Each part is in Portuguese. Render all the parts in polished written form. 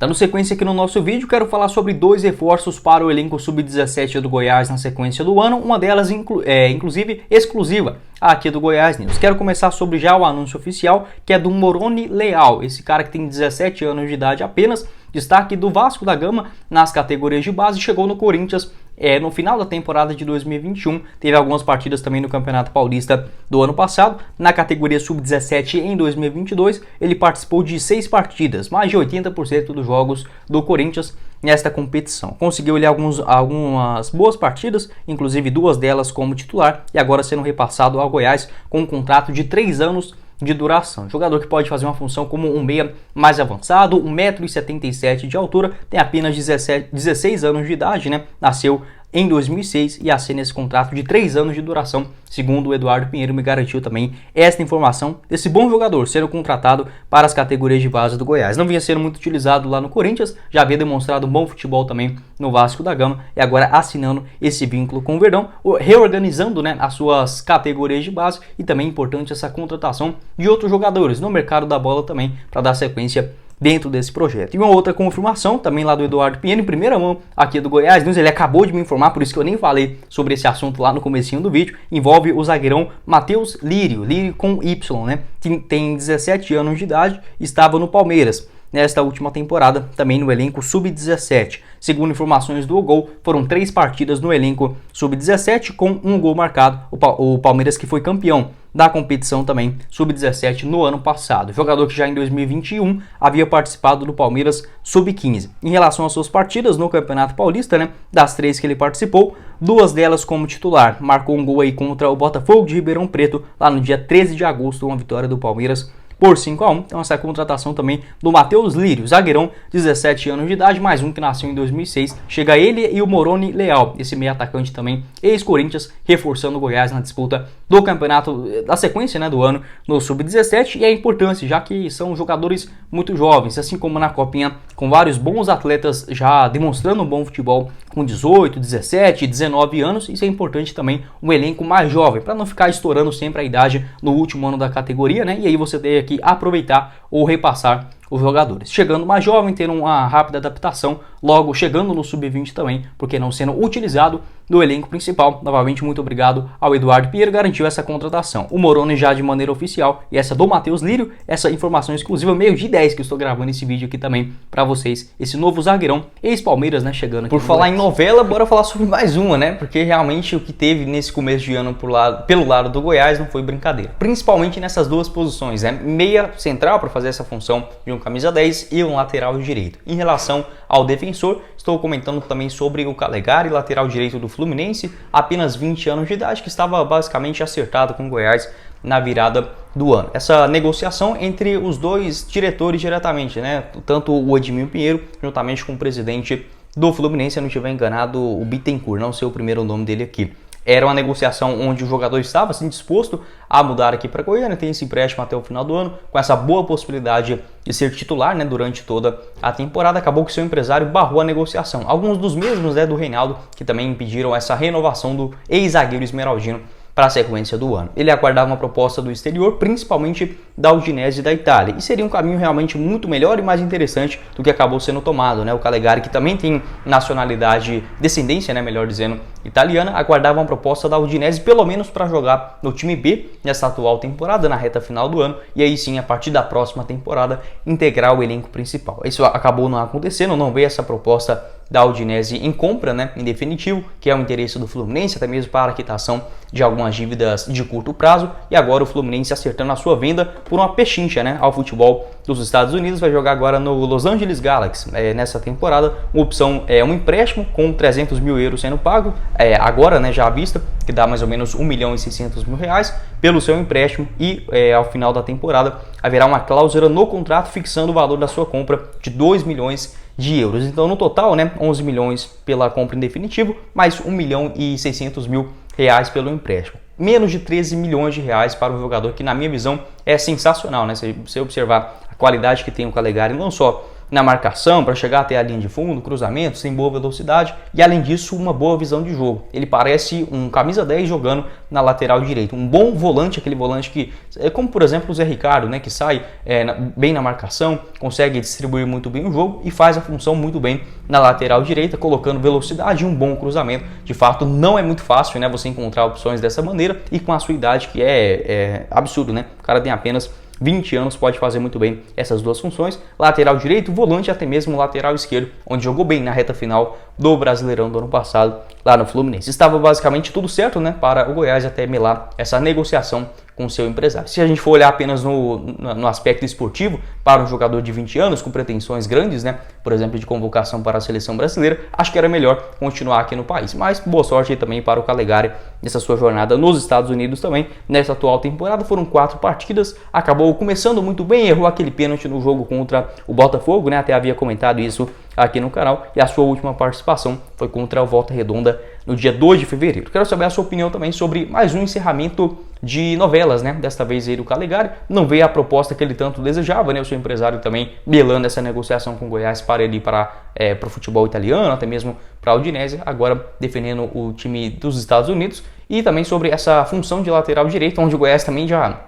Dando sequência aqui no nosso vídeo, quero falar sobre dois reforços para o elenco sub-17 do Goiás na sequência do ano, uma delas inclusive exclusiva aqui do Goiás News. Quero começar sobre já o anúncio oficial, que é do Moroni Leal, esse cara que tem 17 anos de idade apenas, destaque do Vasco da Gama nas categorias de base, chegou no Corinthians no final da temporada de 2021, teve algumas partidas também no Campeonato Paulista do ano passado. Na categoria sub-17 em 2022, ele participou de 6 partidas, mais de 80% dos jogos do Corinthians nesta competição. Conseguiu ele algumas boas partidas, inclusive 2 delas como titular, e agora sendo repassado ao Goiás com um contrato de 3 anos de duração. Jogador que pode fazer uma função como um meia mais avançado, 1,77 m de altura, tem apenas 16 anos de idade, né? Nasceu em 2006 e assina esse contrato de 3 anos de duração, segundo o Eduardo Pinheiro me garantiu também esta informação desse bom jogador sendo contratado para as categorias de base do Goiás. Não vinha sendo muito utilizado lá no Corinthians, já havia demonstrado um bom futebol também no Vasco da Gama e agora assinando esse vínculo com o Verdão, reorganizando, né, as suas categorias de base, e também é importante essa contratação de outros jogadores no mercado da bola também para dar sequência dentro desse projeto. E uma outra confirmação também lá do Eduardo Pinheiro, em primeira mão aqui do Goiás News, ele acabou de me informar, por isso que eu nem falei sobre esse assunto lá no comecinho do vídeo, envolve o zagueirão Matheus Lírio com Y, né? Tem 17 anos de idade, estava no Palmeiras nesta última temporada, também no elenco sub-17. Segundo informações do Gol, foram 3 partidas no elenco sub-17 com 1 gol marcado, o Palmeiras que foi campeão da competição também sub-17 no ano passado. Jogador que já em 2021 havia participado do Palmeiras sub-15. Em relação às suas partidas no Campeonato Paulista, né, das 3 que ele participou, 2 delas como titular. Marcou um gol aí contra o Botafogo de Ribeirão Preto lá no dia 13 de agosto, uma vitória do Palmeiras por 5-1. Então essa contratação também do Matheus Lírio, zagueirão, 17 anos de idade, mais um que nasceu em 2006. Chega ele e o Moroni Leal, esse meio atacante também, ex-Corinthians, reforçando o Goiás na disputa do campeonato, da sequência, né, do ano no Sub-17. E é importante, já que são jogadores muito jovens, assim como na Copinha, com vários bons atletas já demonstrando um bom futebol com 18, 17, 19 anos. Isso é importante também, um elenco mais jovem, para não ficar estourando sempre a idade no último ano da categoria, né? E aí você tem aqui aproveitar ou repassar os jogadores. Chegando mais jovem, tendo uma rápida adaptação, logo chegando no sub-20 também, porque não sendo utilizado no elenco principal. Novamente, muito obrigado ao Eduardo Pinheiro, garantiu essa contratação. O Moroni já de maneira oficial, e essa do Matheus Lírio, essa informação exclusiva, meio de 10 que eu estou gravando esse vídeo aqui também para vocês. Esse novo zagueirão, ex-Palmeiras, né, chegando aqui. Por falar em novela, bora falar sobre mais uma, né, porque realmente o que teve nesse começo de ano pelo lado do Goiás não foi brincadeira. Principalmente nessas duas posições, né, meia central para fazer essa função de um camisa 10 e um lateral direito. Em relação ao defensor, estou comentando também sobre o Calegari, lateral direito do Fluminense, apenas 20 anos de idade, que estava basicamente acertado com o Goiás na virada do ano. Essa negociação entre os dois diretores diretamente, né? Tanto o Edmil Pinheiro, juntamente com o presidente do Fluminense, se eu não estiver enganado, o Bittencourt, não sei o primeiro nome dele aqui. Era uma negociação onde o jogador estava assim, disposto a mudar aqui para Goiânia, tem esse empréstimo até o final do ano, com essa boa possibilidade de ser titular, né, durante toda a temporada. Acabou que seu empresário barrou a negociação. Alguns dos mesmos, né, do Reinaldo, que também impediram essa renovação do ex-zagueiro esmeraldino para a sequência do ano. Ele aguardava uma proposta do exterior, principalmente da Udinese da Itália, e seria um caminho realmente muito melhor e mais interessante do que acabou sendo tomado, né? O Calegari, que também tem nacionalidade, descendência, né, melhor dizendo, italiana, aguardava uma proposta da Udinese, pelo menos para jogar no time B nessa atual temporada, na reta final do ano, e aí sim, a partir da próxima temporada, integrar o elenco principal. Isso acabou não acontecendo, não veio essa proposta da Udinese em compra, né, em definitivo, que é o interesse do Fluminense, até mesmo para a quitação de algumas dívidas de curto prazo, e agora o Fluminense acertando a sua venda por uma pechincha, né, ao futebol dos Estados Unidos. Vai jogar agora no Los Angeles Galaxy nessa temporada. Uma opção é um empréstimo com 300 mil euros sendo pago, agora, né, já à vista, que dá mais ou menos 1.600.000 reais pelo seu empréstimo, e ao final da temporada haverá uma cláusula no contrato fixando o valor da sua compra de 2 milhões de euros. Então, no total, né, 11 milhões pela compra em definitivo, mais 1.600.000 reais pelo empréstimo. Menos de 13 milhões de reais para um jogador que, na minha visão, é sensacional, né? Se você observar a qualidade que tem o Calegari, não só na marcação para chegar até a linha de fundo, cruzamentos, tem boa velocidade e além disso uma boa visão de jogo. Ele parece um camisa 10 jogando na lateral direita, um bom volante, aquele volante que é como por exemplo o Zé Ricardo, né, que sai bem na marcação, consegue distribuir muito bem o jogo e faz a função muito bem na lateral direita, colocando velocidade e um bom cruzamento. De fato não é muito fácil, né, você encontrar opções dessa maneira e com a sua idade que é absurdo, né, o cara tem apenas 20 anos, pode fazer muito bem essas duas funções, lateral direito, volante, até mesmo lateral esquerdo, onde jogou bem na reta final do Brasileirão do ano passado lá no Fluminense. Estava basicamente tudo certo, né, para o Goiás até melar essa negociação com seu empresário. Se a gente for olhar apenas no aspecto esportivo, para um jogador de 20 anos com pretensões grandes, né, por exemplo, de convocação para a seleção brasileira, acho que era melhor continuar aqui no país. Mas boa sorte aí também para o Calegari nessa sua jornada nos Estados Unidos também. Nessa atual temporada foram 4 partidas, acabou começando muito bem, errou aquele pênalti no jogo contra o Botafogo, né, até havia comentado isso aqui no canal, e a sua última participação foi contra o Volta Redonda no dia 2 de fevereiro. Quero saber a sua opinião também sobre mais um encerramento de novelas, né? Desta vez aí do Calegari, não veio a proposta que ele tanto desejava, né? O seu empresário também melando essa negociação com o Goiás para ele ir para o futebol italiano, até mesmo para a Udinese, agora defendendo o time dos Estados Unidos, e também sobre essa função de lateral direito, onde o Goiás também já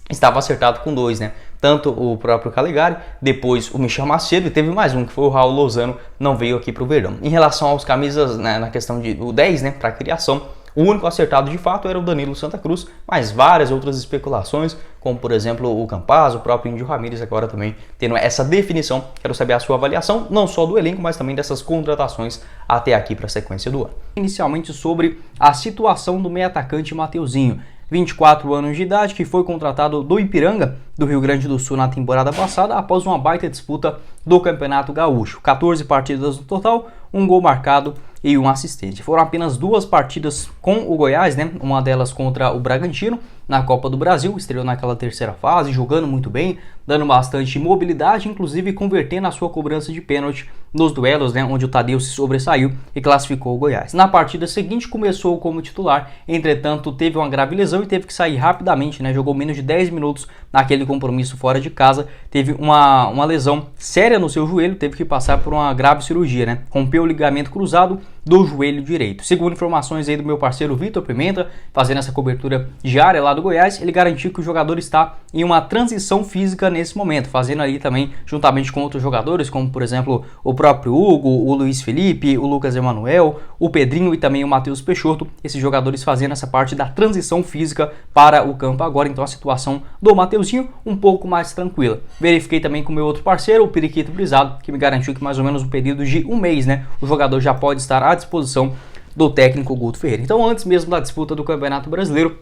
estava acertado com 2, né? Tanto o próprio Calegari, depois o Michel Macedo e teve mais um, que foi o Raul Lozano, não veio aqui para o Verdão. Em relação aos camisas, né, na questão de o 10, né, para a criação, o único acertado de fato era o Danilo Santa Cruz, mas várias outras especulações, como por exemplo o Campaz, o próprio Índio Ramírez, agora também tendo essa definição. Quero saber a sua avaliação, não só do elenco, mas também dessas contratações até aqui para a sequência do ano. Inicialmente sobre a situação do meio atacante Mateuzinho, 24 anos de idade, que foi contratado do Ipiranga, do Rio Grande do Sul na temporada passada, após uma baita disputa do Campeonato Gaúcho. 14 partidas no total, um gol marcado e uma assistência. Foram apenas 2 partidas com o Goiás, né? Uma delas contra o Bragantino, na Copa do Brasil, estreou naquela terceira fase, jogando muito bem, dando bastante mobilidade, inclusive convertendo a sua cobrança de pênalti nos duelos, né, onde o Tadeu se sobressaiu e classificou o Goiás. Na partida seguinte começou como titular, entretanto teve uma grave lesão e teve que sair rapidamente, né, jogou menos de 10 minutos naquele compromisso fora de casa, teve uma lesão séria no seu joelho, teve que passar por uma grave cirurgia, né, rompeu o ligamento cruzado do joelho direito. Segundo informações aí do meu parceiro Vitor Pimenta, fazendo essa cobertura diária lá do Goiás, ele garantiu que o jogador está em uma transição física nesse momento, fazendo ali também juntamente com outros jogadores, como por exemplo o próprio Hugo, o Luiz Felipe, o Lucas Emanuel, o Pedrinho e também o Matheus Peixoto, esses jogadores fazendo essa parte da transição física para o campo agora. Então a situação do Mateuzinho um pouco mais tranquila. Verifiquei também com o meu outro parceiro, o Periquito Brisado, que me garantiu que mais ou menos um período de um mês, né, o jogador já pode estar à disposição do técnico Guto Ferreira. Então antes mesmo da disputa do Campeonato Brasileiro,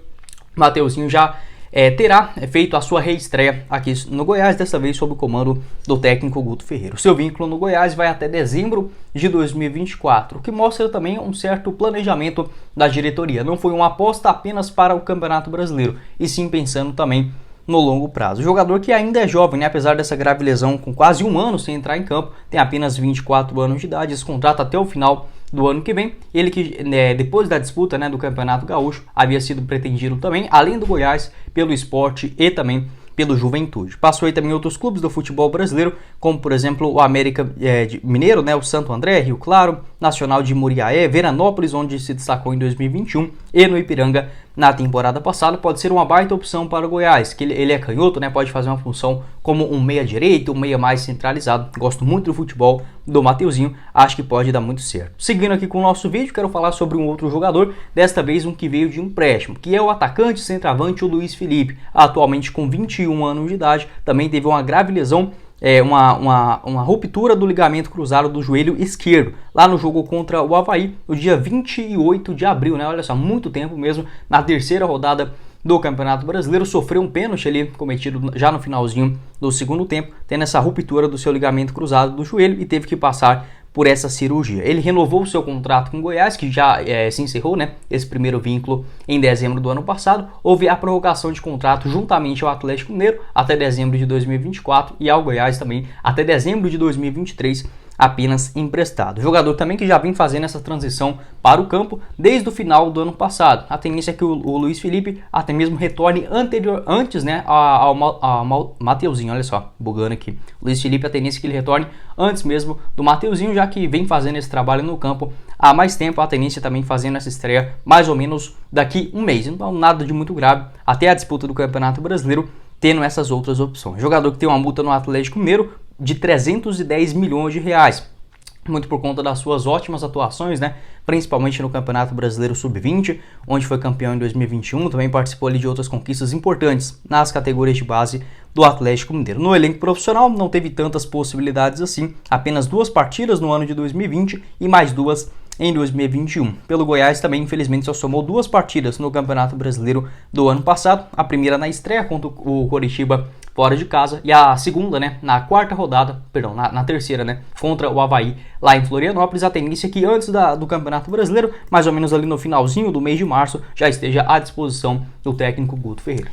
Mateuzinho já terá feito a sua reestreia aqui no Goiás, dessa vez sob o comando do técnico Guto Ferreira. O seu vínculo no Goiás vai até dezembro de 2024, o que mostra também um certo planejamento da diretoria. Não foi uma aposta apenas para o Campeonato Brasileiro, e sim pensando também no longo prazo. O jogador que ainda é jovem, né, apesar dessa grave lesão, com quase um ano sem entrar em campo, tem apenas 24 anos de idade, esse contrato até o final do ano que vem. Ele que depois da disputa, né, do Campeonato Gaúcho havia sido pretendido também, além do Goiás, pelo Sport e também pelo Juventude. Passou aí também outros clubes do futebol brasileiro, como por exemplo o América Mineiro, né, o Santo André, Rio Claro, Nacional de Muriaé, Veranópolis, onde se destacou em 2021, e no Ipiranga na temporada passada. Pode ser uma baita opção para o Goiás, que ele é canhoto, né, pode fazer uma função como um meia direito, um meia mais centralizado. Gosto muito do futebol do Mateuzinho, acho que pode dar muito certo. Seguindo aqui com o nosso vídeo, quero falar sobre um outro jogador, desta vez um que veio de um empréstimo, que é o atacante centroavante, o Luiz Felipe, atualmente com 21 anos de idade, também teve uma grave lesão, uma ruptura do ligamento cruzado do joelho esquerdo, lá no jogo contra o Avaí, no dia 28 de abril, né? Olha só, muito tempo mesmo, na terceira rodada do Campeonato Brasileiro, sofreu um pênalti ali, cometido já no finalzinho do segundo tempo, tendo essa ruptura do seu ligamento cruzado do joelho e teve que passar por essa cirurgia. Ele renovou o seu contrato com o Goiás, que já se encerrou, né, esse primeiro vínculo em dezembro do ano passado. Houve a prorrogação de contrato juntamente ao Atlético Mineiro até dezembro de 2024 e ao Goiás também até dezembro de 2023, apenas emprestado. O jogador também que já vem fazendo essa transição para o campo desde o final do ano passado. A tendência é que o Luiz Felipe até mesmo retorne antes, né, ao Mateuzinho, olha só, bugando aqui. O Luiz Felipe, a tendência é que ele retorne antes mesmo do Mateuzinho, já que vem fazendo esse trabalho no campo há mais tempo. A tendência também fazendo essa estreia mais ou menos daqui um mês. Então nada de muito grave até a disputa do Campeonato Brasileiro, tendo essas outras opções. Jogador que tem uma multa no Atlético Mineiro de 310 milhões de reais. Muito por conta das suas ótimas atuações, né? Principalmente no Campeonato Brasileiro Sub-20, onde foi campeão em 2021, também participou ali de outras conquistas importantes nas categorias de base do Atlético Mineiro. No elenco profissional não teve tantas possibilidades assim, apenas 2 partidas no ano de 2020 e mais 2 em 2021. Pelo Goiás também, infelizmente, só somou 2 partidas no Campeonato Brasileiro do ano passado, a primeira na estreia contra o Coritiba fora de casa e a segunda, né, na quarta rodada, perdão, na terceira, né, contra o Avaí lá em Florianópolis. A tendência é que antes do Campeonato Brasileiro, mais ou menos ali no finalzinho do mês de março, já esteja à disposição do técnico Guto Ferreira.